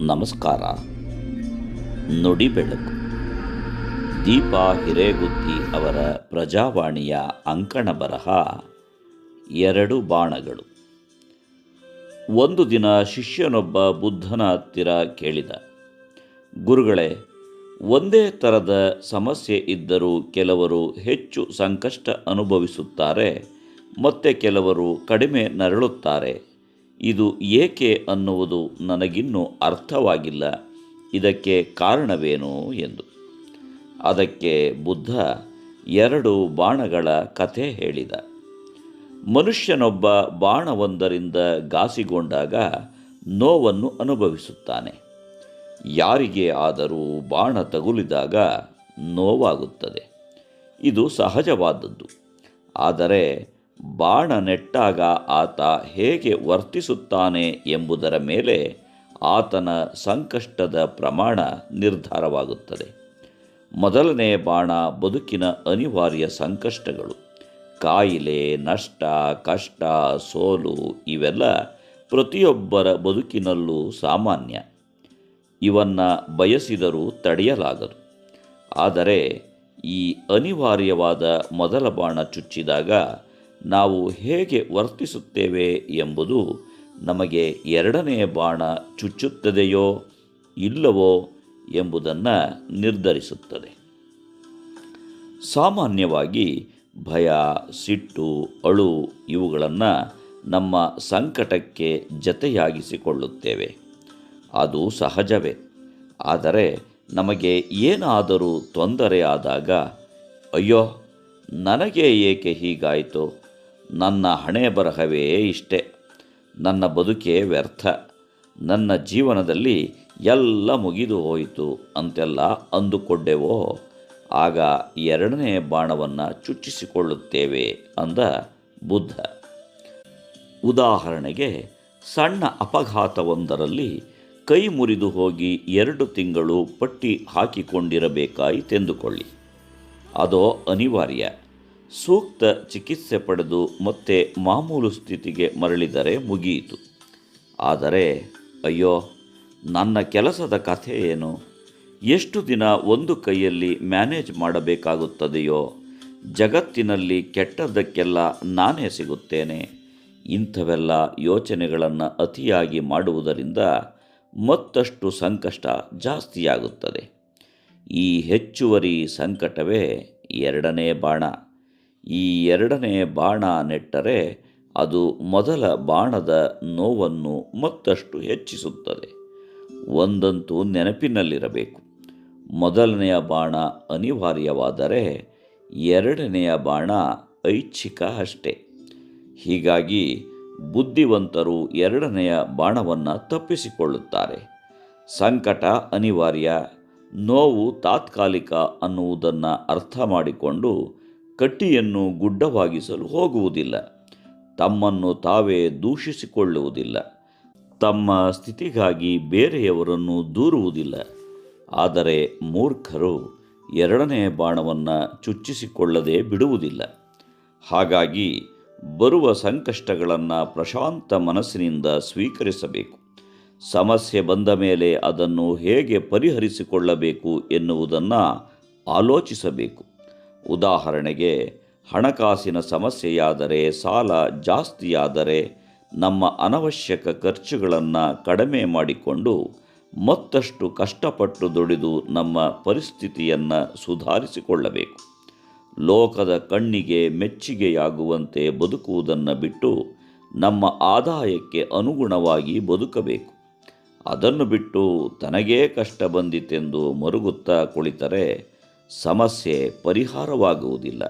ನಮಸ್ಕಾರ. ನುಡಿ ಬೆಳಕು. ದೀಪಾ ಹಿರೇಗುತ್ತಿ ಅವರ ಪ್ರಜಾವಾಣಿಯ ಅಂಕಣ ಬರಹ 2 ಬಾಣಗಳು. ಒಂದು ದಿನ ಶಿಷ್ಯನೊಬ್ಬ ಬುದ್ಧನ ಹತ್ತಿರ ಕೇಳಿದ, ಗುರುಗಳೇ, ಒಂದೇ ಥರದ ಸಮಸ್ಯೆ ಇದ್ದರೂ ಕೆಲವರು ಹೆಚ್ಚು ಸಂಕಷ್ಟ ಅನುಭವಿಸುತ್ತಾರೆ, ಮತ್ತೆ ಕೆಲವರು ಕಡಿಮೆ ನರಳುತ್ತಾರೆ. ಇದು ಏಕೆ ಅನ್ನುವುದು ನನಗಿನ್ನೂ ಅರ್ಥವಾಗಿಲ್ಲ. ಇದಕ್ಕೆ ಕಾರಣವೇನು ಎಂದು. ಅದಕ್ಕೆ ಬುದ್ಧ 2 ಬಾಣಗಳ ಕಥೆ ಹೇಳಿದ. ಮನುಷ್ಯನೊಬ್ಬ ಬಾಣವೊಂದರಿಂದ ಘಾಸಿಗೊಂಡಾಗ ನೋವನ್ನು ಅನುಭವಿಸುತ್ತಾನೆ. ಯಾರಿಗೆ ಆದರೂ ಬಾಣ ತಗುಲಿದಾಗ ನೋವಾಗುತ್ತದೆ. ಇದು ಸಹಜವಾದದ್ದು. ಆದರೆ ಬಾಣ ನೆಟ್ಟಾಗ ಆತ ಹೇಗೆ ವರ್ತಿಸುತ್ತಾನೆ ಎಂಬುದರ ಮೇಲೆ ಆತನ ಸಂಕಷ್ಟದ ಪ್ರಮಾಣ ನಿರ್ಧಾರವಾಗುತ್ತದೆ. ಮೊದಲನೇ ಬಾಣ ಬದುಕಿನ ಅನಿವಾರ್ಯ ಸಂಕಷ್ಟಗಳು. ಕಾಯಿಲೆ, ನಷ್ಟ, ಕಷ್ಟ, ಸೋಲು ಇವೆಲ್ಲ ಪ್ರತಿಯೊಬ್ಬರ ಬದುಕಿನಲ್ಲೂ ಸಾಮಾನ್ಯ. ಇವನ್ನು ಬಯಸಿದರೂ ತಡೆಯಲಾಗದು. ಆದರೆ ಈ ಅನಿವಾರ್ಯವಾದ ಮೊದಲ ಬಾಣ ಚುಚ್ಚಿದಾಗ ನಾವು ಹೇಗೆ ವರ್ತಿಸುತ್ತೇವೆ ಎಂಬುದು ನಮಗೆ ಎರಡನೇ ಬಾಣ ಚುಚ್ಚುತ್ತದೆಯೋ ಇಲ್ಲವೋ ಎಂಬುದನ್ನು ನಿರ್ಧರಿಸುತ್ತದೆ. ಸಾಮಾನ್ಯವಾಗಿ ಭಯ, ಸಿಟ್ಟು, ಅಳು ಇವುಗಳನ್ನು ನಮ್ಮ ಸಂಕಟಕ್ಕೆ ಜತೆಯಾಗಿಸಿಕೊಳ್ಳುತ್ತೇವೆ. ಅದು ಸಹಜವೇ. ಆದರೆ ನಮಗೆ ಏನಾದರೂ ತೊಂದರೆ ಆದಾಗ, ಅಯ್ಯೋ, ನನಗೆ ಏಕೆ ಹೀಗಾಯಿತು, ನನ್ನ ಹಣೆ ಬರಹವೇ ಇಷ್ಟೇ, ನನ್ನ ಬದುಕೇ ವ್ಯರ್ಥ, ನನ್ನ ಜೀವನದಲ್ಲಿ ಎಲ್ಲ ಮುಗಿದು ಹೋಯಿತು ಅಂತೆಲ್ಲ ಅಂದುಕೊಂಡೆವೋ, ಆಗ ಎರಡನೇ ಬಾಣವನ್ನು ಚುಚ್ಚಿಸಿಕೊಳ್ಳುತ್ತೇವೆ ಅಂದ ಬುದ್ಧ. ಉದಾಹರಣೆಗೆ, ಸಣ್ಣ ಅಪಘಾತವೊಂದರಲ್ಲಿ ಕೈ ಮುರಿದು ಹೋಗಿ 2 ತಿಂಗಳು ಪಟ್ಟಿ ಹಾಕಿಕೊಂಡಿರಬೇಕಾಯಿತೆಂದುಕೊಳ್ಳಿ. ಅದೋ ಅನಿವಾರ್ಯ. ಸೂಕ್ತ ಚಿಕಿತ್ಸೆ ಪಡೆದು ಮತ್ತೆ ಮಾಮೂಲು ಸ್ಥಿತಿಗೆ ಮರಳಿದರೆ ಮುಗಿಯಿತು. ಆದರೆ ಅಯ್ಯೋ, ನನ್ನ ಕೆಲಸದ ಕಥೆ ಏನು, ಎಷ್ಟು ದಿನ ಒಂದು ಕೈಯಲ್ಲಿ ಮ್ಯಾನೇಜ್ ಮಾಡಬೇಕಾಗುತ್ತದೆಯೋ, ಜಗತ್ತಿನಲ್ಲಿ ಕೆಟ್ಟದ್ದಕ್ಕೆಲ್ಲ ನಾನೇ ಸಿಗುತ್ತೇನೆ. ಇಂಥವೆಲ್ಲ ಯೋಚನೆಗಳನ್ನು ಅತಿಯಾಗಿ ಮಾಡುವುದರಿಂದ ಮತ್ತಷ್ಟು ಸಂಕಷ್ಟ ಜಾಸ್ತಿಯಾಗುತ್ತದೆ. ಈ ಹೆಚ್ಚುವರಿ ಸಂಕಟವೇ ಎರಡನೇ ಬಾಣ. ಈ ಎರಡನೇ ಬಾಣ ನೆಟ್ಟರೆ ಅದು ಮೊದಲ ಬಾಣದ ನೋವನ್ನು ಮತ್ತಷ್ಟು ಹೆಚ್ಚಿಸುತ್ತದೆ. ಒಂದಂತೂ ನೆನಪಿನಲ್ಲಿರಬೇಕು, ಮೊದಲನೆಯ ಬಾಣ ಅನಿವಾರ್ಯವಾದರೆ ಎರಡನೆಯ ಬಾಣ ಐಚ್ಛಿಕ ಅಷ್ಟೇ. ಹೀಗಾಗಿ ಬುದ್ಧಿವಂತರು ಎರಡನೆಯ ಬಾಣವನ್ನು ತಪ್ಪಿಸಿಕೊಳ್ಳುತ್ತಾರೆ. ಸಂಕಟ ಅನಿವಾರ್ಯ, ನೋವು ತಾತ್ಕಾಲಿಕ ಅನ್ನುವುದನ್ನು ಅರ್ಥ ಮಾಡಿಕೊಂಡು ಕಟ್ಟಿಯನ್ನು ಗುಡ್ಡವಾಗಿಸಲು ಹೋಗುವುದಿಲ್ಲ. ತಮ್ಮನ್ನು ತಾವೇ ದೂಷಿಸಿಕೊಳ್ಳುವುದಿಲ್ಲ. ತಮ್ಮ ಸ್ಥಿತಿಗಾಗಿ ಬೇರೆಯವರನ್ನು ದೂರುವುದಿಲ್ಲ. ಆದರೆ ಮೂರ್ಖರು ಎರಡನೇ ಬಾಣವನ್ನು ಚುಚ್ಚಿಸಿಕೊಳ್ಳದೆ ಬಿಡುವುದಿಲ್ಲ. ಹಾಗಾಗಿ ಬರುವ ಸಂಕಷ್ಟಗಳನ್ನು ಪ್ರಶಾಂತ ಮನಸ್ಸಿನಿಂದ ಸ್ವೀಕರಿಸಬೇಕು. ಸಮಸ್ಯೆ ಬಂದ ಮೇಲೆ ಅದನ್ನು ಹೇಗೆ ಪರಿಹರಿಸಿಕೊಳ್ಳಬೇಕು ಎನ್ನುವುದನ್ನು ಆಲೋಚಿಸಬೇಕು. ಉದಾಹರಣೆಗೆ, ಹಣಕಾಸಿನ ಸಮಸ್ಯೆಯಾದರೆ, ಸಾಲ ಜಾಸ್ತಿಯಾದರೆ ನಮ್ಮ ಅನವಶ್ಯಕ ಖರ್ಚುಗಳನ್ನು ಕಡಿಮೆ ಮಾಡಿಕೊಂಡು ಮತ್ತಷ್ಟು ಕಷ್ಟಪಟ್ಟು ದುಡಿದು ನಮ್ಮ ಪರಿಸ್ಥಿತಿಯನ್ನು ಸುಧಾರಿಸಿಕೊಳ್ಳಬೇಕು. ಲೋಕದ ಕಣ್ಣಿಗೆ ಮೆಚ್ಚುಗೆಯಾಗುವಂತೆ ಬದುಕುವುದನ್ನು ಬಿಟ್ಟು ನಮ್ಮ ಆದಾಯಕ್ಕೆ ಅನುಗುಣವಾಗಿ ಬದುಕಬೇಕು. ಅದನ್ನು ಬಿಟ್ಟು ತನಗೇ ಕಷ್ಟ ಬಂದಿತೆಂದು ಮರುಗುತ್ತಾ ಕುಳಿತರೆ ಸಮಸ್ಯೆ ಪರಿಹಾರವಾಗುವುದಿಲ್ಲ.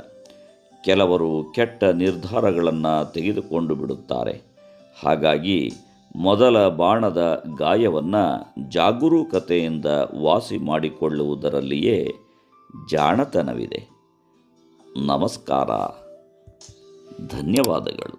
ಕೆಲವರು ಕೆಟ್ಟ ನಿರ್ಧಾರಗಳನ್ನು ತೆಗೆದುಕೊಂಡು ಬಿಡುತ್ತಾರೆ. ಹಾಗಾಗಿ ಮೊದಲ ಬಾಣದ ಗಾಯವನ್ನು ಜಾಗರೂಕತೆಯಿಂದ ವಾಸಿ ಮಾಡಿಕೊಳ್ಳುವುದರಲ್ಲಿಯೇ ಜಾಣತನವಿದೆ. ನಮಸ್ಕಾರ. ಧನ್ಯವಾದಗಳು.